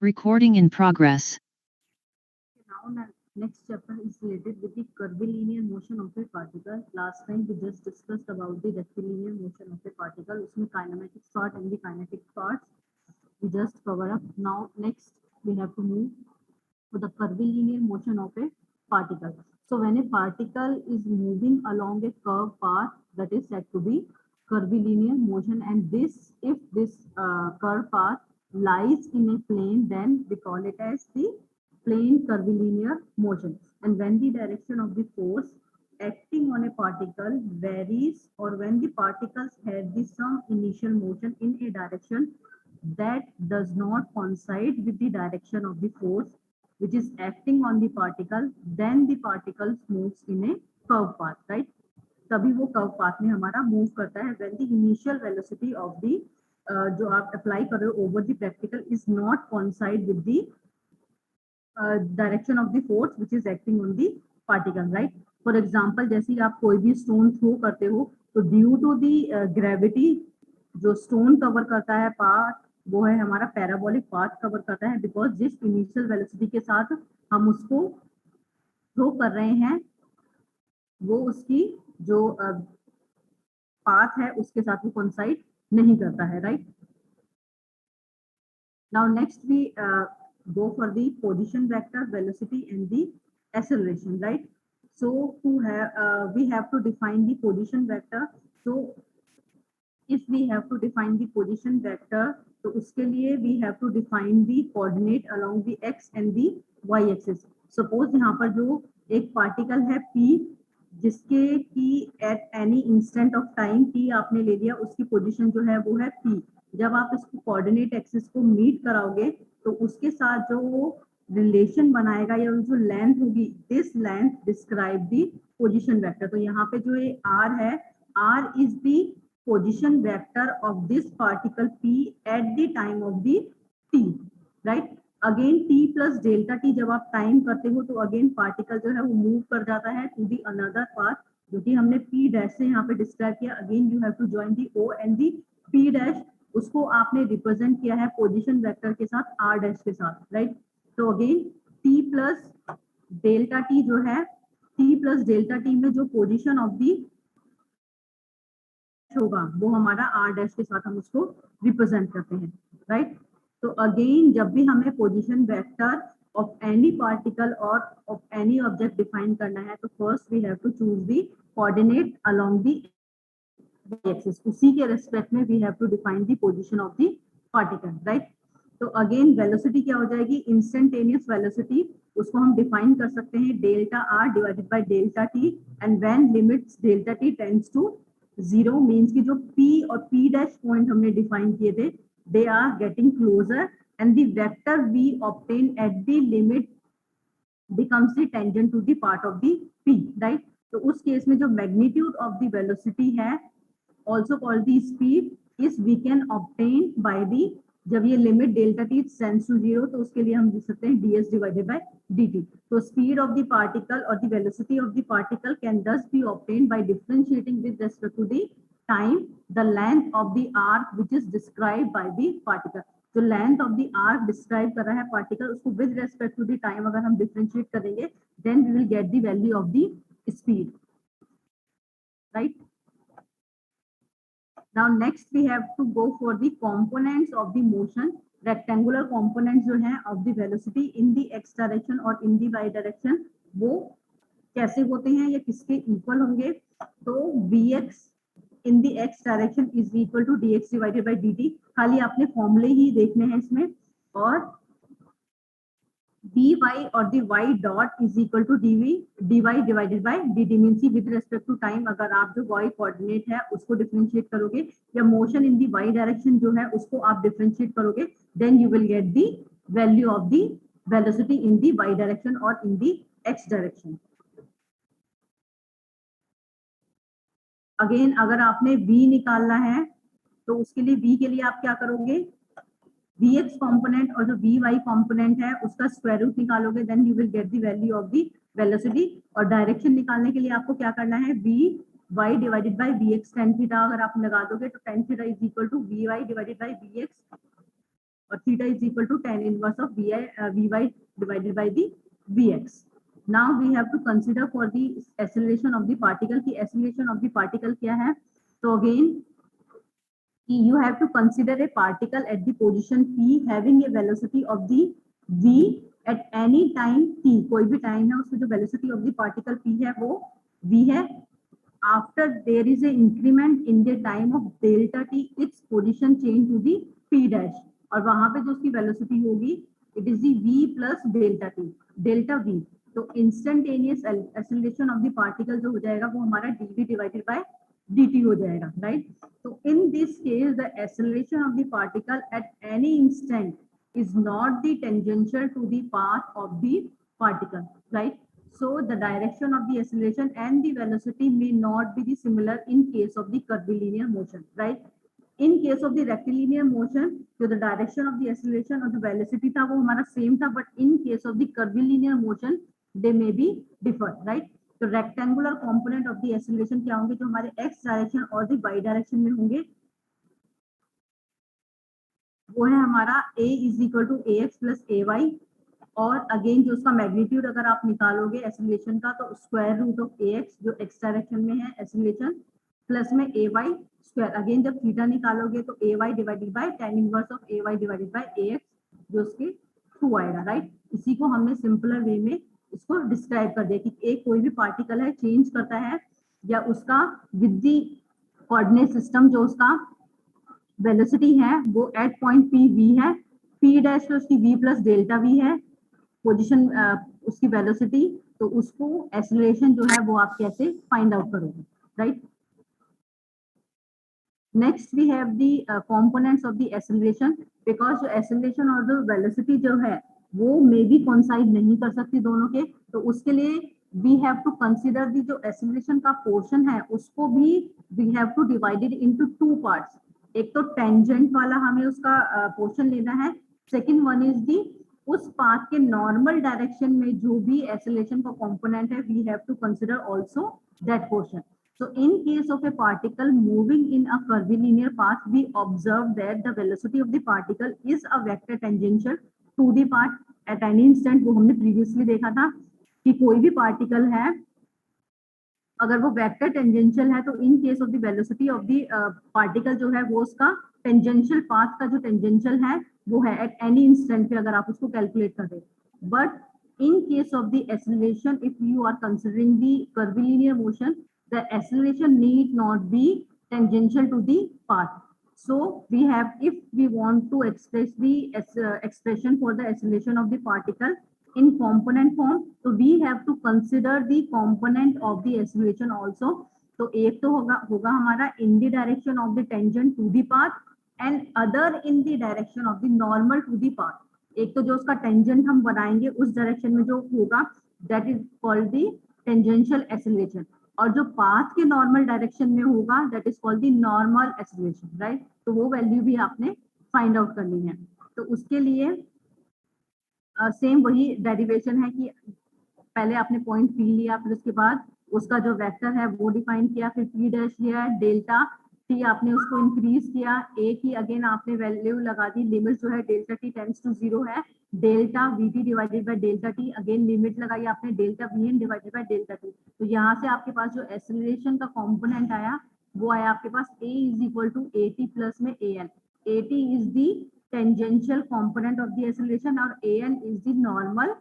Recording in progress. Now, next chapter is related with the curvilinear motion of a particle. Last time we just discussed about the rectilinear motion of a particle. उसमें kinematics part and the kinetic parts we just cover up. Now, next we have to move to the curvilinear motion of a particle. So, when a particle is moving along a curved path, that is said to be curvilinear motion. And this, if this curved path lies in a plane, then we call it as the plane curvilinear motion. And when the direction of the force acting on a particle varies, or when the particles have the some initial motion in a direction that does not coincide with the direction of the force which is acting on the particle, then the particles moves in a curve path, right? तभी वो curve path में हमारा move करता है when the initial velocity of the जो आप apply कर रहे हो over the practical is not coincide with the direction of the force which is acting on the particle, right? For example, जैसे आप कोई भी स्टोन थ्रो करते हो तो ड्यू टू द ग्रेविटी जो स्टोन कवर करता है पाथ वो है हमारा पैराबोलिक पाथ कवर करता है, बिकॉज जिस इनिशियल वेलोसिटी के साथ हम उसको थ्रो कर रहे हैं वो उसकी जो पाथ है उसके साथ वो कोइंसाइड नहीं करता है, right? Now next we go for the position vector, velocity and the acceleration, right? So to have we have to define the position vector. So if we have to define the position vector, तो उसके लिए we have to define the coordinate along the x and the y axis. Suppose यहाँ पर जो एक particle है p जिसके की at any instant of time t आपने ले लिया, उसकी position जो है वो है p. जब आप इसको कोऑर्डिनेट एक्सिस को मीट कराओगे तो उसके साथ जो रिलेशन बनाएगा या जो लेंथ होगी, this length describe the position vector. तो यहाँ पे जो ये r है, r is the position vector of this particle p at the time of the t, right? Again t plus delta t जब आप टाइम करते हो तो अगेन पार्टिकल जो है वो मूव कर जाता है टू द अनदर पाथ जो कि हमने p डैश से यहाँ पे डिस्क्राइब किया. Again you have to join the o and the p dash, उसको आपने रिप्रेजेंट किया है पोजीशन वेक्टर के साथ r डैश के साथ, राइट? तो again t plus delta t जो है, t प्लस डेल्टा t में जो पोजीशन ऑफ दी होगा वो हमारा r डैश के साथ हम उसको रिप्रेजेंट करते हैं, राइट? तो अगेन जब भी हमें position vector of any particle और ऑफ एनी ऑब्जेक्ट डिफाइन करना है तो first we have to choose the coordinate along the axis, उसी के रेस्पेक्ट में we have to define the position of the particle, right? तो अगेन वेलोसिटी क्या हो जाएगी? इंस्टेंटेनियस वेलोसिटी, उसको हम डिफाइन कर सकते हैं delta R divided by delta T, and when limits delta T tends to zero means कि जो p और p डैश पॉइंट हमने डिफाइन किए थे they are getting closer, and the vector v obtain at the limit becomes the tangent to the part of the p, right? तो उस case में जो magnitude of the velocity है, also called the speed, is we can obtain by the, जब ये limit delta T tends to zero तो उसके लिए हम लिख सकते हैं ds डिवाइडेड बाय dt. तो स्पीड ऑफ द पार्टिकल और the velocity of the particle can thus be obtained by differentiating with respect to the time the length of the arc which is described by the particle. जो length of the arc describe कर रहा है particle, उसको with respect to the time अगर हम differentiate करेंगे, then we will get the value of the speed, right? Now next we have to go for the components of the motion. Rectangular components जो हैं of the velocity in the x direction और in the y direction, वो कैसे होते हैं या किसके equal होंगे? तो vx in the x direction is equal to dx divided by dt. खाली आपने फॉर्मूले ही देखने हैं इसमें, और dy और the y dot is equal to dy divided by dt means with respect to time अगर आप जो y कोऑर्डिनेट है उसको डिफरेंशिएट करोगे या motion in the y direction जो है उसको आप डिफरेंशिएट करोगे, then you will get the value of the velocity in the y direction और in the x direction. Again अगर आपने v निकालना है तो उसके लिए v के लिए आप क्या करोगे? vx component और जो vy component है उसका स्क्वायर रूट निकालोगे, then you will get the value of the velocity. और डायरेक्शन निकालने के लिए आपको क्या करना है? vy divided by vx tan theta अगर आप लगा दोगे तो tan theta is equal to vy divided by vx और theta is equal to tan inverse of vy divided by the vx. Now we have to consider for the acceleration of the particle की acceleration of the particle क्या है? तो again you have to consider a particle at the position p having a velocity of the v at any time t. कोई भी time है उसमें जो velocity of the particle p है वो v है. After there is a increment in the time of delta t, its position change to the p dash. और वहां पे जो उसकी velocity होगी it is the v plus delta t, delta v. तो instantaneous acceleration of the particle जो हो जाएगा वो हमारा dv divided by dt हो जाएगा, right? So in this case the acceleration of the particle at any instant is not the tangential to the path of the particle, right? So the direction of the acceleration and the velocity may not be the similar in case of the curvilinear motion, right? In case of the rectilinear motion, so the direction of the acceleration और the velocity था वो हमारा same था, but in case of the curvilinear motion they may be different, right? तो rectangular component of the acceleration क्या होंगे? जो हमारे x डायरेक्शन और द y डायरेक्शन में होंगे वो है हमारा a is equal to ax plus ay. और अगेन जो उसका मैग्नीट्यूड अगर आप निकालोगे एक्सीलरेशन का तो स्क्वायर रूट ऑफ ax जो x डायरेक्शन में है एक्सीलरेशन प्लस में ay स्क्वायर. अगेन जब थीटा निकालोगे तो ay divided by tan inverse of ay divided by ax जो उसके थ्रू आएगा, राइट? इसी को हमने सिंपलर वे में इसको डिस्क्राइब कर दिया कि एक कोई भी पार्टिकल है चेंज करता है या उसका विद द कोऑर्डिनेट सिस्टम जो उसका वेलोसिटी है वो एट पॉइंट पी वी है, पी डैश पे उसकी वी प्लस डेल्टा वी है पोजीशन उसकी वेलोसिटी, तो उसको एक्सीलरेशन जो है वो आप कैसे फाइंड आउट करोगे, right? Next we have the components of the acceleration. Because जो एक्सीलरेशन और जो वेलोसिटी जो है वो मे भी कोइंसाइड नहीं कर सकती दोनों के, तो उसके लिए we have to consider the जो एक्सीलरेशन का पोर्शन है उसको भी we have to divided into two parts. एक तो टेंजेंट वाला हमें उसका पोर्शन लेना है, सेकंड वन इज दी उस पाथ के नॉर्मल डायरेक्शन में जो भी एक्सीलरेशन का कंपोनेंट है we have to consider also that portion. So in case of a particle moving in a curvilinear path, we observe that the velocity of the particle is a vector tangential to the path at any instant. वो हमने previously देखा था कि कोई भी particle है अगर वो वेक्टर टेंजेंशियल है तो इन case of the velocity of the particle जो है वो उसका टेंजेंशियल पाथ का जो टेंजेंशियल है वो है एट एनी इंस्टेंट पे अगर आप उसको कैलकुलेट कर दे. But in case of the acceleration if you are considering the curvilinear motion the acceleration need not be tangential to the path. So we have, if we want to express the expression for the acceleration of the particle in component form, so we have to consider the component of the acceleration also. तो एक तो होगा हमारा in the direction of the tangent to the path and other in the direction of the normal to the path. एक तो जो उसका tangent हम बनाएंगे उस डायरेक्शन में जो होगा that is called the tangential acceleration, और जो पाथ के नॉर्मल डायरेक्शन में होगा that is called the normal acceleration, right. तो वो वैल्यू भी आपने फाइंड आउट करनी है। तो उसके लिए सेम वही डेरिवेशन है कि पहले आपने पॉइंट पी लिया, फिर उसके बाद उसका जो वेक्टर है वो डिफाइन किया, फिर पी डैश लिया, डेल्टा टी आपने उसको इंक्रीज किया, ए की अगेन आपने वैल्यू लगा दी, लिमिट जो है डेल्टा टी टेंड्स टू 0 है, delta V T divided by delta T, again limit लगाई आपने delta V N divided by delta T. तो यहाँ से आपके पास जो एक्सेलरेशन का कॉम्पोनेंट आया वो आया आपके पास a is equal to a t plus में a n. A t is the tangential component of the acceleration और a n is the normal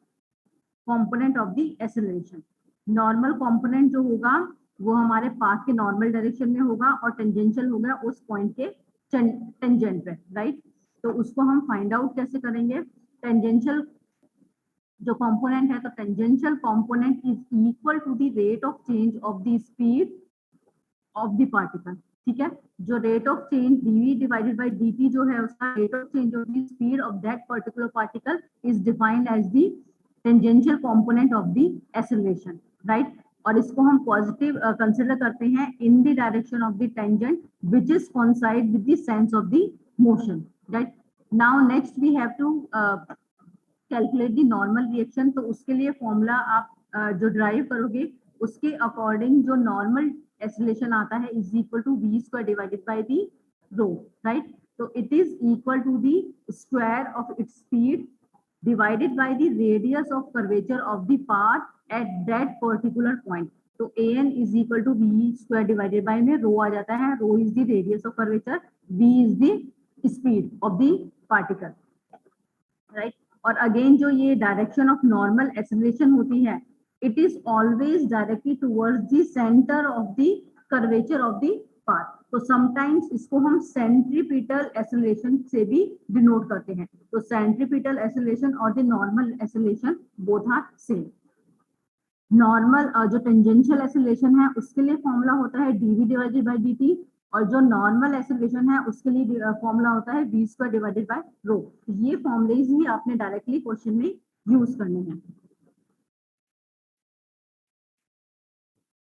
component of the acceleration. Normal component जो होगा वो हमारे पाथ के नॉर्मल डायरेक्शन में होगा और टेंजेंशियल होगा उस पॉइंट के टेंजेंट पे, राइट। तो उसको हम फाइंड आउट कैसे करेंगे? टेंजेंशियल जो कंपोनेंट है, तो tangential component is equal to the rate of change of the speed of the particle, ठीक है। जो rate of change dv divided by dt जो है उसका rate of change of the speed of that particular particle is defined as the tangential component of the acceleration, right. और इसको हम positive consider करते हैं in the direction of the tangent which is coincide with the sense of the motion, right. Now next we have to calculate the normal reaction. तो उसके लिए formula आप जो ड्राइव करोगे उसके अकॉर्डिंग जो नॉर्मल एक्सेलरेशन आता है is equal to v square divided by the rho, right. तो it is equal to the square of its speed divided by the radius of curvature of the path at that particular point. तो an is equal to v square divided by में rho आ जाता है, rho is the radius of curvature, v is the speed of the particle, right। और again जो ये direction of normal acceleration होती है it is always directly towards the centre of the curvature of the path. तो sometimes इसको हम centripetal acceleration से भी डिनोट करते हैं। तो सेंट्रीपिटल एक्सेलरेशन और the normal acceleration both are same. Normal जो टेंजेंशियल एक्सेलरेशन है उसके लिए फॉर्मूला होता है dv डिवाइडेड बाय dt, और जो नॉर्मल एक्सेलरेशन है उसके लिए फॉर्मूला होता है v स्क्वायर डिवाइडेड बाय रो। ये फॉर्मूलेज ही आपने डायरेक्टली क्वेश्चन में यूज करने हैं।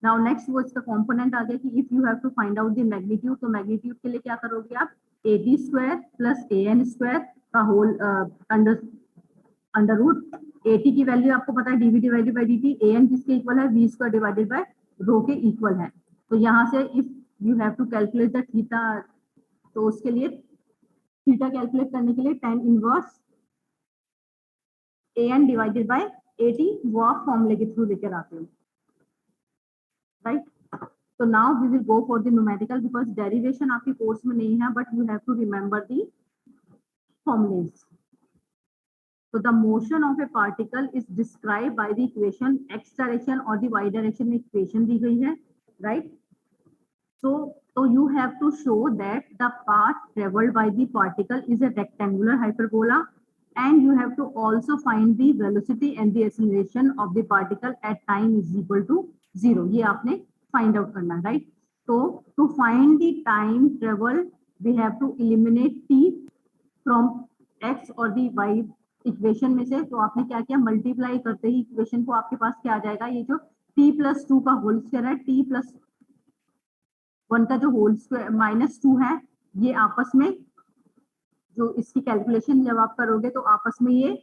नाउ नेक्स्ट वो इसका कंपोनेंट आ गया कि if you have to find out the magnitude, तो मैग्नीट्यूड के लिए क्या करोगे आप? ad square plus an square का होल अंडर रूट at की वैल्यू आपको पता है dv divided by dt, an किसके इक्वल है? v square divided by rho के इक्वल है। तो यहाँ से if you have to calculate the theta, तो उसके लिए थीटा कैलकुलेट करने के लिए tan inverse an divided by at वो आप फॉर्मूले के थ्रू लेकर आते हो, right. So now we will go for the numerical because derivation आपके कोर्स में नहीं है, but you have to remember the formulas. So the motion of a particle is described by the equation x direction और the y direction में equation दी गई है, right? So you have to show that the path traveled by the particle is a rectangular hyperbola, and you have to also find the velocity and the acceleration of the particle at time is equal to 0. ये आपने find out करना, right? So to find the time travel, we have to eliminate t from x और the y equation में से। तो आपने क्या किया? मल्टीप्लाई करते ही इक्वेशन को आपके पास क्या आ जाएगा? ये जो t प्लस 2 का होल स्क्वायर है, t प्लस 1 का जो होल स्क्वायर माइनस 2 है, ये आपस में जो इसकी कैलकुलेशन जब आप करोगे तो आपस में ये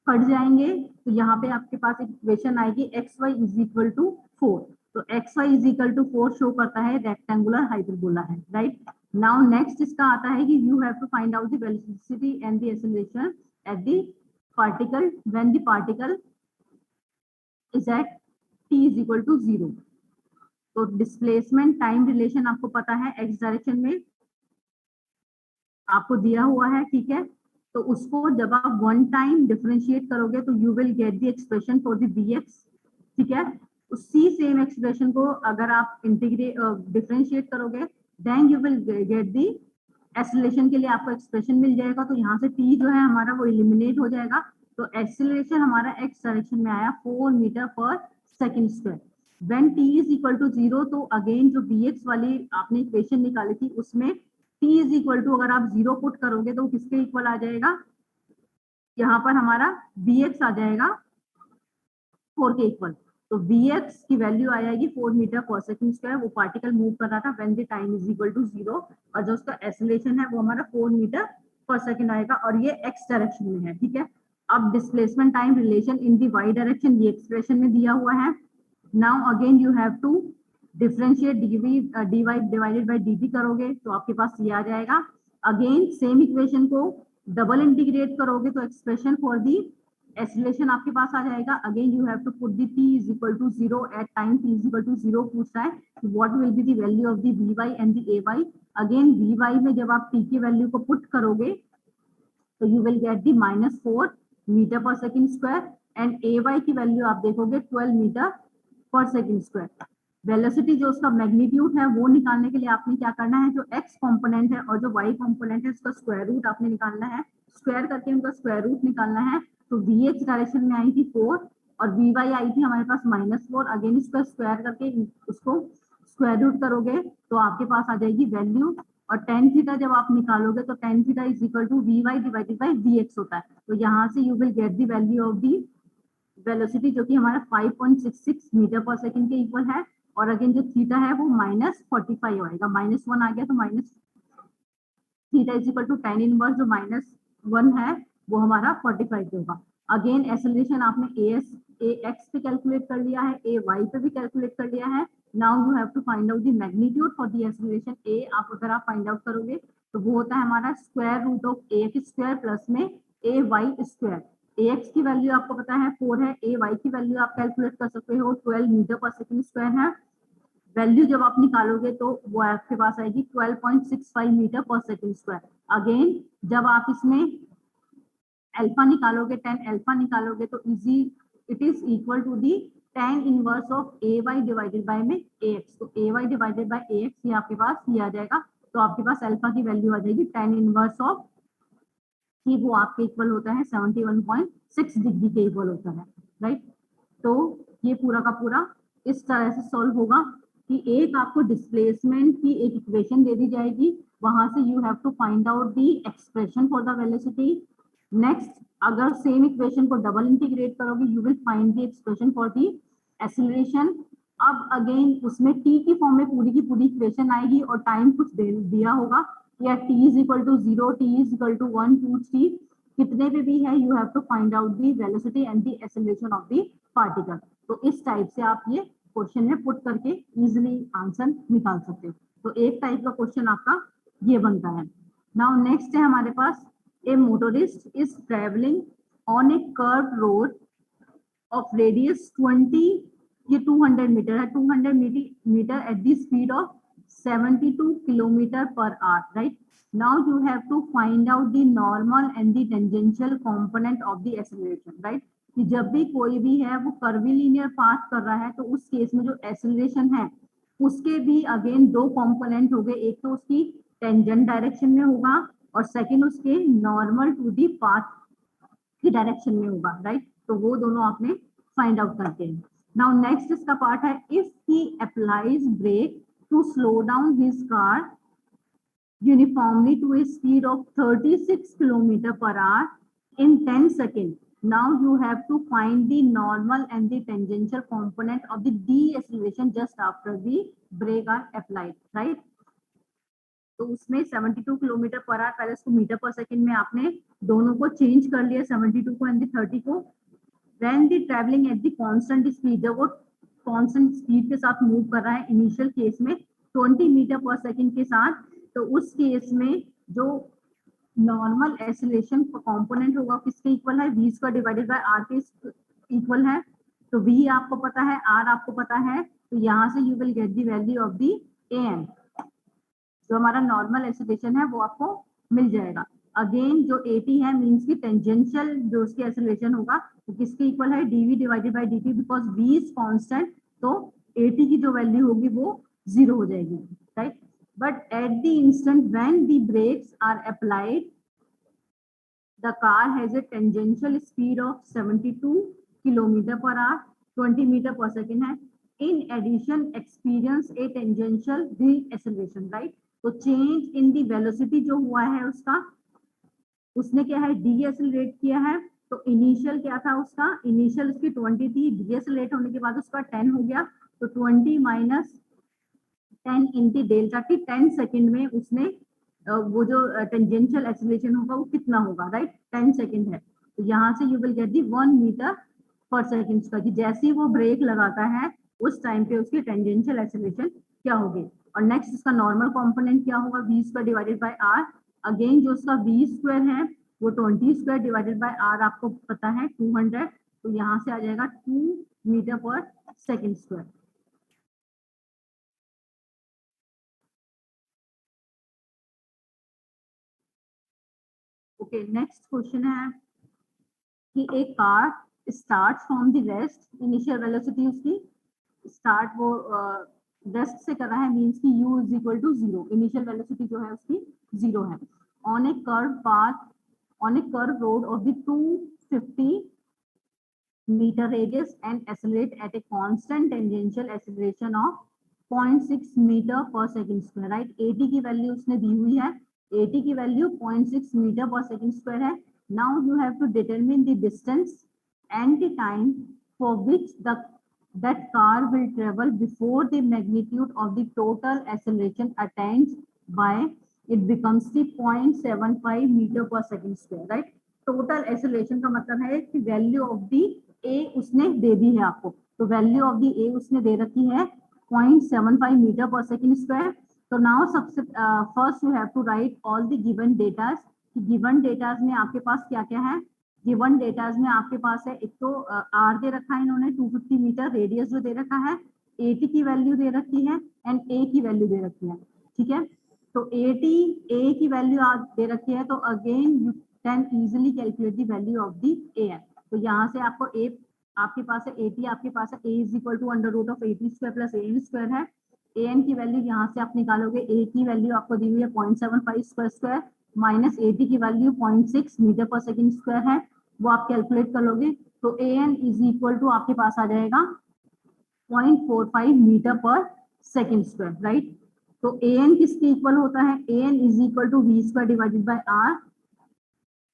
कट जाएंगे। तो यहाँ पे आपके पास एक इक्वेशन आएगी X Y is equal to 4। तो X Y is equal to 4 show करता है रेक्टेंगुलर हाइपरबोला है, राइट। नाउ नेक्स्ट इसका आता है कि you have to find out the velocity and the acceleration at the particle when the particle is at t is equal to 0। तो displacement time relation आपको पता है एक्स डायरेक्शन में आपको दिया हुआ है, ठीक है। तो उसको जब आप वन टाइम डिफरेंशिएट करोगे तो you will get the expression for the bx, ठीक है। उसी सेम एक्सप्रेशन को अगर आप इंटीग्रेट डिफरेंशिएट करोगे then you will get the acceleration के लिए आपको एक्सप्रेशन मिल जाएगा। तो यहाँ से t जो है हमारा वो एलिमिनेट हो जाएगा। तो एक्सेलरेशन हमारा x डायरेक्शन में आया 4 meter per second square. When t is equal to 0, तो अगेन जो bx वाली आपने इक्वेशन निकाली थी उसमें t इज इक्वल टू अगर आप 0 पुट करोगे तो किसके इक्वल आ जाएगा? यहाँ पर हमारा bx आ जाएगा 4 के इक्वल। तो Vx की वैल्यू आ जाएगी 4 मीटर पर सेकंड स्क्वायर। वो पार्टिकल मूव कर रहा था when the time is equal to 0 और जो उसका एक्सेलरेशन है वो हमारा 4 मीटर पर सेकंड आएगा और ये x डायरेक्शन में है, ठीक है। अब displacement time relation in the y direction ये एक्सप्रेशन में दिया हुआ है। Now again you have to differentiate dy divided by dt करोगे तो आपके पास ये आ जाएगा। अगेन सेम इक्वेशन को डबल इंटीग्रेट करोगे तो एक्सप्रेशन फॉर दी एक्सेलरेशन आपके पास आ जाएगा। Again you have to put the t is equal to 0 at time t is equal to 0 पूछ रहा है what will be the value of the vy and the ay। Again vy में जब आप t की वैल्यू को put करोगे तो you will get the -4 meter per second square and ay की वैल्यू आप देखोगे 12 metre per second square. Velocity जो उसका मैग्नीट्यूड है वो निकालने के लिए आपने क्या करना है, जो x कंपोनेंट है और जो y कंपोनेंट है उसका स्क्वायर रूट आपने निकालना है, स्क्वायर करके उनका स्क्वायर रूट निकालना है। तो vx डायरेक्शन में आई थी 4 और vy आई थी हमारे पास -4। अगेन इसका स्क्वायर करके उसको स्क्वायर रूट करोगे तो आपके पास आ जाएगी वैल्यू। और टेन थीटा जब आप निकालोगे तो tan theta is equal to vy divided by vx होता है। तो यहाँ से you will get the value of the velocity जो कि हमारा 5.66 मीटर पर सेकंड के इक्वल है। और अगेन जो थीटा है वो -45 आएगा, -1 आ गया तो minus theta is equal to tan inverse जो -1 है वो हमारा 45 होगा। अगेन एक्सेलरेशन आपने ax पे कैलकुलेट कर लिया है, ay पे भी कैलकुलेट कर लिया है। Now you have to find out the magnitude for the acceleration a। आप अगर आप फाइंड आउट करोगे तो वो होता है हमारा square root of ax square plus में ay स्क्वायर। ax की वैल्यू आपको पता है 4 है, ay की वैल्यू आप कैलकुलेट कर सकते हो 12 मीटर पर सेकंड स्क्वायर है। वैल्यू जब आप निकालोगे तो वो आपके पास आएगी 12.65 metre per second square. Again जब आप इसमें अल्फा निकालोगे, tan अल्फा निकालोगे तो it is equal to the tan inverse of ay divided by में ax। तो ay डिवाइडेड बाय ax ये आपके पास ये आ जाएगा। तो आपके पास अल्फा की वैल्यू आ जाएगी tan इनवर्स ऑफ कि वो आपके इक्वल होता है 71.6 डिग्री के इक्वल होता है, राइट। तो ये पूरा का पूरा इस तरह से सॉल्व होगा कि एक आपको डिस्प्लेसमेंट की एक इक्वेशन दे दी जाएगी, वहां से you have to find out the expression for the velocity. Next अगर सेम इक्वेशन को डबल इंटीग्रेट करोगे you will find the expression for the acceleration. अब अगेन उसमें t की फॉर्म में पूरी की पूरी इक्वेशन आएगी और टाइम कुछ दिया होगा या t is equal to 0, t is equal to 1, 2, 3 कितने पे भी है you have to find out the velocity and the acceleration of the particle. तो इस टाइप से आप ये क्वेश्चन में पुट करके इजीली आंसर निकाल सकते हो। तो एक टाइप का क्वेश्चन आपका ये बनता है। नाउ नेक्स्ट है हमारे पास a motorist is travelling on a curve road of radius 20 ये 200 मीटर है, 200 metre at the speed of 72 kilometre per hour, right. Now you have to find out the normal and the tangential component of the acceleration, right. कि जब भी कोई भी है वो curvilinear path कर रहा है तो उस केस में जो एक्सेलरेशन है उसके भी अगेन दो कंपोनेंट हो गए, एक तो उसकी टेंजेंट डायरेक्शन में होगा और सेकंड उसके नॉर्मल टू दी पाथ की डायरेक्शन में होगा, राइट। तो वो दोनों आपने फाइंड आउट करते हैं। नाउ नेक्स्ट इसका पार्ट है if he applies brake to slow down his car uniformly to a speed of 36 km per hour in 10 seconds. Now you have to find the normal and the tangential component of the deceleration just after the brake are applied, right? तो उसमें 72 kilometre per our, पहले उसको metre per second में आपने दोनों को change कर लिया, 72 को एंड 30 को। When the traveling at the constant speed, जब वो constant speed के साथ मूव कर रहा है इनिशियल केस में 20 मीटर पर सेकंड के साथ, तो उस केस में जो नॉर्मल एक्सेलरेशन कंपोनेंट होगा किसके इक्वल है, v square divided bye r के इक्वल है। तो v आपको पता है, r आपको पता है, तो यहाँ से you will get the value of the an। जो हमारा नॉर्मल एक्सेलरेशन है वो आपको मिल जाएगा। अगेन जो 80 है मींस की टेंजेंशियल जो उसकी एक्सेलरेशन होगा वो किसके इक्वल है, dv divided by dt, because v is constant. तो 80 की जो वैल्यू होगी वो 0 हो जाएगी, right. But at the instant when the brakes are applied the car has a tangential speed of 72 kilometre per hour, 20 metre per second है। In addition experience a tangential deceleration, right. तो change in the velocity जो हुआ है उसका, उसने क्या है decelerate किया है तो इनिशियल क्या था उसका, इनिशियल उसकी 20 थी, डीएसलेट होने के बाद उसका 10 हो गया, तो 20 minus 10 into delta T, 10 second में उसने वो जो टेंजेंशियल एक्सीलरेशन होगा वो कितना होगा, राइट, 10 सेकंड है। तो यहाँ से you will get the 1 meter per second square, कि जैसे ही वो ब्रेक लगाता है उस टाइम पे उसकी टेंजेंशियल एक्सीलरेशन क्या होगी। और नेक्स्ट उसका नॉर्मल कंपोनेंट क्या होगा, v square divided bye r। Again जो उसका v स्क्वायर है वो 20 स्क्वायर डिवाइडेड बाय r आपको पता है 200, तो यहाँ से आ जाएगा 2 meter per second square. Okay, next question है कि एक car start from the rest, initial velocity उसकी स्टार्ट वो रेस्ट से कर रहा है, मींस कि u is equal to 0, initial velocity जो है उसकी 0 है। On a curve path, on a curve road of the 250 meter radius and accelerate at a constant tangential acceleration of 0.6 meter per second square, right। 80 की value उसने दी हुई है, 80 की value 0.6 meter per second square है। now you have to determine the distance and the time for which that car will travel before the magnitude of the total acceleration attained by it becomes the 0.75 meter per second square, right। Total acceleration का मतलब है कि value of दी ए उसने दे दी है आपको, तो value of दी ए उसने दे रखी है 0.75 मीटर पर सेकंड स्क्वायर। तो नाउ सबसे first you have to write all the given datas, given datas में आपके पास क्या क्या है। गिवन डेटास में आपके पास है, एक तो आर दे रखा है इन्होंने 250 मीटर, रेडियस जो दे रखा है, 80 की वैल्यू दे रखी है एंड ए की वैल्यू दे रखी है, ठीक है। तो 80 ए की वैल्यू आप दे रखी है, तो again you can easily calculate the value of the A N. तो यहाँ से आपको ए आपके पास है 80, आपके पास है a is equal to under root of 80 square plus a n square है। ए एन की वैल्यू यहाँ से आप निकालोगे, ए की वैल्यू आपको दी हुई है 0.75 स्क्वायर स्क्वायर माइनस 80 की value 0.6 metre per second square है, वो आप कैलकुलेट कर लोगे। तो ए एन इज इक्वल टू आपके पास आ जाएगा 0.45 metre per second square, right. तो ए एन किसके इक्वल होता है, a n is equal to v square divided by r.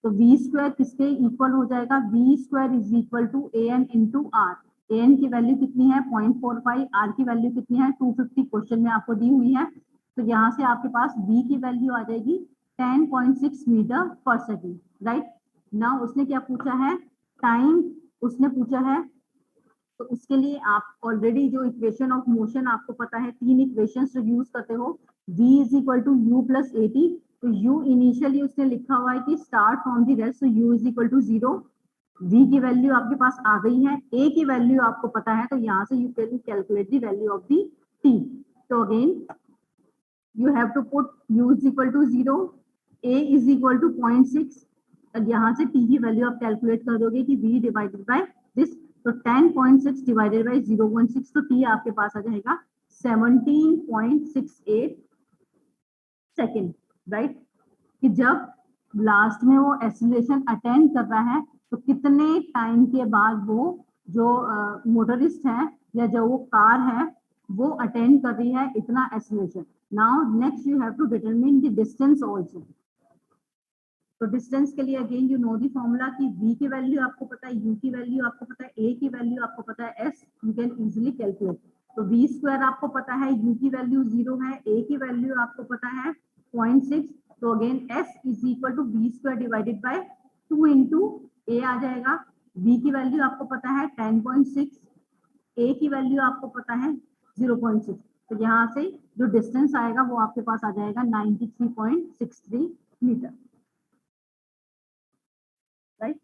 तो वी स्क्वायर किसके इक्वल हो जाएगा, v square is equal to a n into r. A n की value कितनी है 0.45, आर की वैल्यू कितनी है 250 क्वेश्चन में आपको दी हुई है। तो यहाँ से आपके पास वी की वैल्यू आ जाएगी 10.6 metre per second, right. Now उसने क्या पूछा है, टाइम उसने पूछा है, तो उसके लिए आप ऑलरेडी जो इक्वेशन ऑफ मोशन आपको पता है, तीन इक्वेशंस जो यूज करते हो, v is equal to U plus 80। तो u इनिशियली उसने लिखा हुआ है कि स्टार्ट फ्रॉम द रेस्ट, तो u is equal to 0। v की वैल्यू आपके पास आ गई है, a की वैल्यू आपको पता है, तो यहाँ से you can calculate the value of the t। तो again you have to put u is equal to 0, a is equal to 0.6, और यहाँ से t की वैल्यू आप कैलकुलेट कर दोगे कि v डिवाइडेड बाय दिस, तो 10.6 डिवाइडेड बाय 0.6, तो t आपके पास आ जाएगा 17.68 सेकेंड, राइट। कि जब लास्ट में वो एक्सीलरेशन अटेंड कर रहा है, तो कितने टाइम के बाद वो जो मोटरिस्ट है या जो वो कार है वो अटेंड कर रही है इतना acceleration. Now next you have to determine the distance also. तो डिस्टेंस के लिए again you know the formula कि v की वैल्यू आपको पता है, u की वैल्यू आपको पता है, a की वैल्यू आपको पता है, s you can easily calculate. तो v स्क्वायर आपको पता है, u की वैल्यू 0 है, a की वैल्यू आपको पता है 0.6, तो again s is equal to v square divided by 2 into a आ जाएगा। v की वैल्यू आपको पता है 10.6, a की वैल्यू आपको पता है 0.6, तो यहाँ से जो डिस्टेंस आएगा वो आपके पास आ जाएगा 93.63 मीटर, राइट।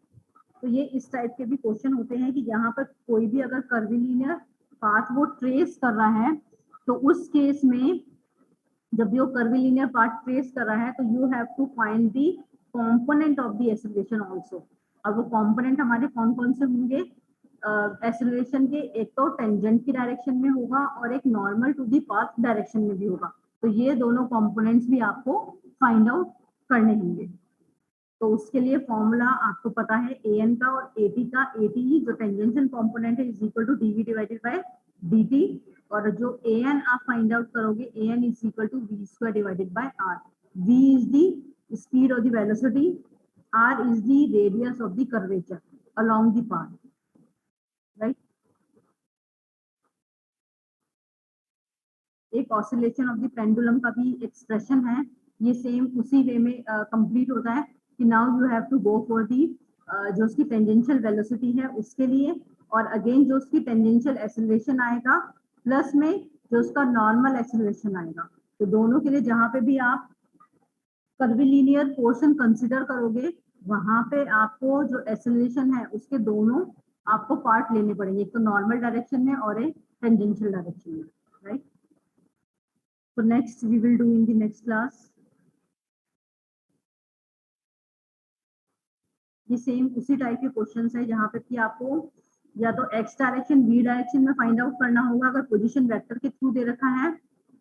तो ये इस टाइप के भी क्वेश्चन होते हैं कि यहाँ पर कोई भी अगर कर्वीलिनियर पाथ वो ट्रेस कर रहा है, तो उस केस में जब भी वो कर्वीलिनियर पाथ ट्रेस कर रहा है, तो you have to find the component of the acceleration also. और वो कंपोनेंट हमारे कौन कौन से होंगे एक्सीलरेशन के, एक तो टेंजेंट की डायरेक्शन में होगा और एक normal to the path direction में भी होगा। तो ये दोनों कंपोनेंट्स भी आपको फाइंड आउट करने होंगे। तो उसके लिए फॉर्मूला आपको पता है ए एन का और ए टी का। ए टी जो टेंजेंशियल कंपोनेंट है is equal to d v divided by d t, और जो ए एन आप फाइंड आउट करोगे a n is equal to v square divided by r. V is the speed और the velocity, R is the radius of the curvature along the path, right? एक oscillation of the pendulum का भी expression है, ये same उसी वे में complete होता है कि now you have to go for the जो उसकी टेंजेंशियल वेलोसिटी है उसके लिए, और अगेन जो उसकी टेंजेंशियल एक्सेलरेशन आएगा प्लस में जो उसका नॉर्मल एक्सेलरेशन आएगा, तो दोनों के लिए जहां पे भी आप कर्विलिनियर पोर्शन कंसिडर करोगे वहां पे आपको जो एक्सेलरेशन है उसके दोनों आपको पार्ट लेने पड़ेंगे, एक तो नॉर्मल डायरेक्शन में और एक टेंजेंशियल डायरेक्शन में, right? So next we will do in the next class. ये सेम उसी टाइप के क्वेश्चंस है जहां पे कि आपको या तो x डायरेक्शन v डायरेक्शन में फाइंड आउट करना होगा अगर पोजीशन वेक्टर के थ्रू दे रखा है,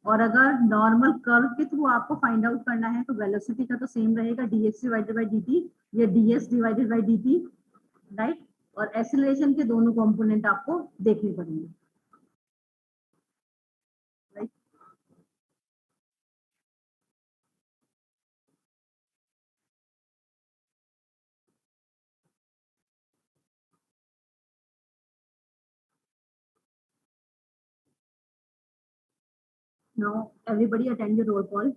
और अगर नॉर्मल कर्व के थ्रू आपको फाइंड आउट करना है तो वेलोसिटी का तो सेम रहेगा dx डिवाइडेड बाय dt या ds divided by dt, right? और एक्सेलरेशन के दोनों कंपोनेंट आपको देखने पड़ेंगे, right? Now everybody attend your roll call.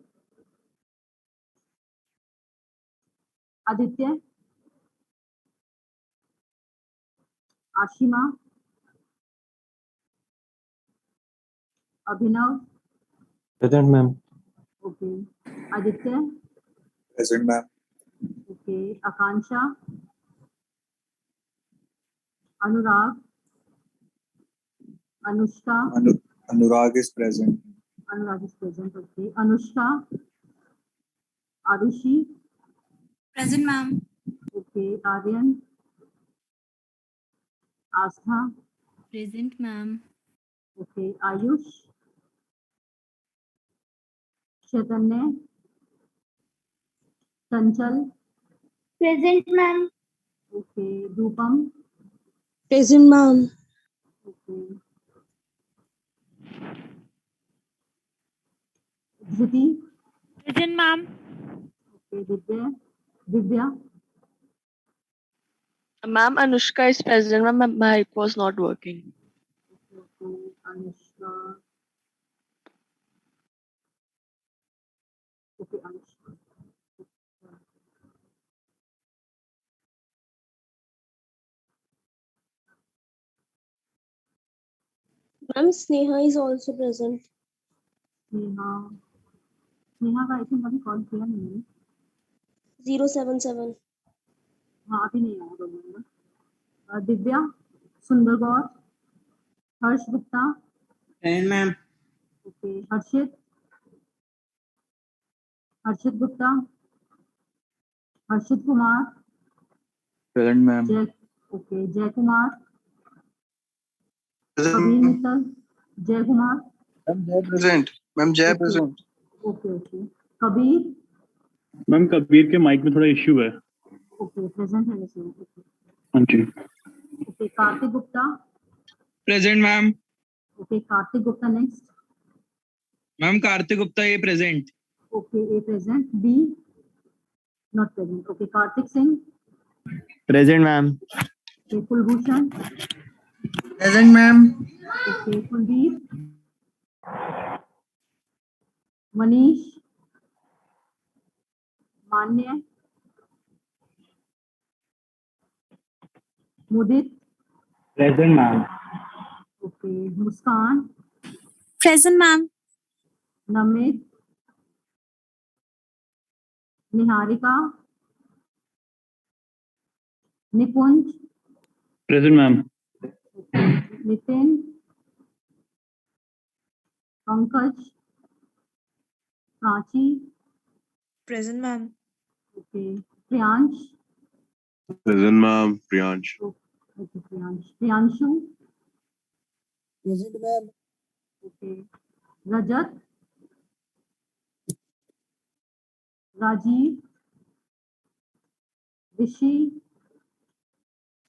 Aditya, Ashima, Abhinav. Present, ma'am. Okay. Aditya. Present, ma'am. Okay. Akansha. Anurag. Anushka. Anurag is present. Anurag is present. Okay. Anushka. Arushi. Present, ma'am. Okay. Aryan. Astha. Present, ma'am. Okay. Ayush. Chaitanya. Chanchal. Present, ma'am. Okay. Rupam. Present, ma'am. Okay. Dhruti. Present, ma'am. Okay. Divya. Ma'am, Anushka is present. Ma'am, my mic was not working. Okay. Anushka. Okay. Anushka. Ma'am, Sneha is also present. Sneha का I think अभी call किया नहीं है। 077. हाँ अभी नहीं आया दो नंबर। दिव्या, सुंदर गौर, हर्ष गुप्ता, मैम. ओके, हर्षित गुप्ता, हर्षित कुमार, Present, ma'am. ओके, जय कुमार, कबीर मित्तल, जय Kumar, Ma'am, Jay present. Ma'am, Jay Okay. present. Okay okay, Kabir, ma'am Kabir के माइक में थोड़ा इश्यू है। ओके, प्रेजेंट है वैसे, ओके, हाँ जी। Okay, Kartik Gupta, present ma'am. Okay, Kartik Gupta next, ma'am Kartik Gupta A present. Okay, A present, B not present, okay, Kartik Singh, Present, ma'am. Okay, Kulbhushan, present ma'am. Okay, Kuldeep, Manish, Manya, Mudit, present ma'am. Okay, Muskan, Present, ma'am. Namit, Niharika, Nikunj, present ma'am. Nitin, Pankaj, Prachi, Present, ma'am. Okay, Priyansh, Present, ma'am. Priyansh. Okay, Priyanshu, Present, ma'am. Okay, Rajat, Rajiv, Rishi,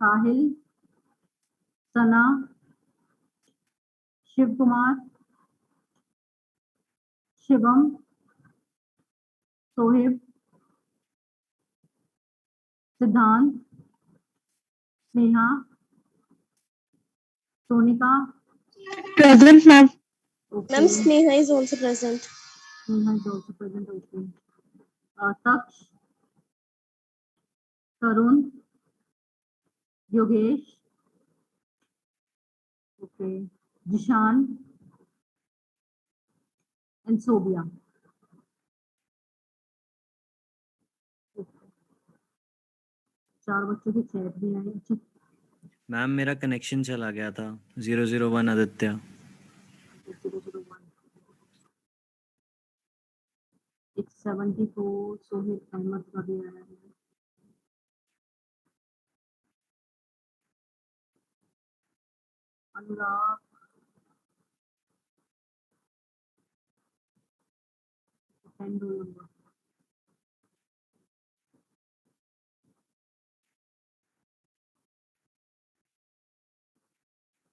Sahil, सना, शिव कुमार, शिवम, सोहेब, सिद्धांत, Sneha, Sonika, Present, ma'am. okay. Ma'am, Sneha is also present. Sneha is also present, okay. Taksh, Tarun, Yogesh, okay, Jishan, and Sobia. Okay. 4 बच्चों की chat भी आई ठीक। Ma'am मेरा connection चला गया था 001 आदित्य 001 74 सोहेल अहमद का भी आया है। अनुराग, and roll number.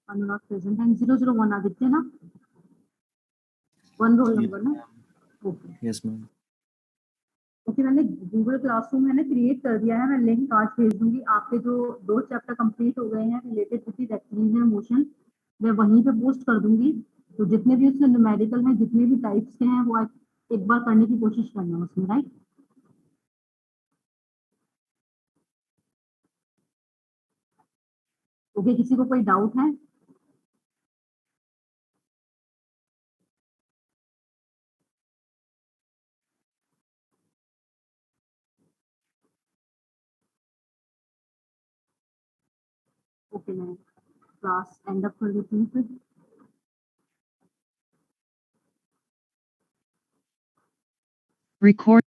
Anurag present and 001 Aditya ना 1 रोल नंबर ना ओके यस मैम ओके। मैंने गूगल क्लासरूम मैंने क्रिएट कर दिया है, मैं लिंक आज भेज दूंगी। आपके जो 2 चैप्टर कंप्लीट हो गए हैं रिलेटेड विद रेक्टिलिनियर मोशन मैं वहीं पे पोस्ट कर दूंगी। तो जितने भी उसमें न्यूमेरिकल हैं, जितने भी टाइप्स के हैं, वो आप एक बार करने की कोशिश करना उसमें, राइट। ओके, किसी को कोई डाउट है? ओके, मैं क्लास एंड अप कर देती हूँ फिर। Record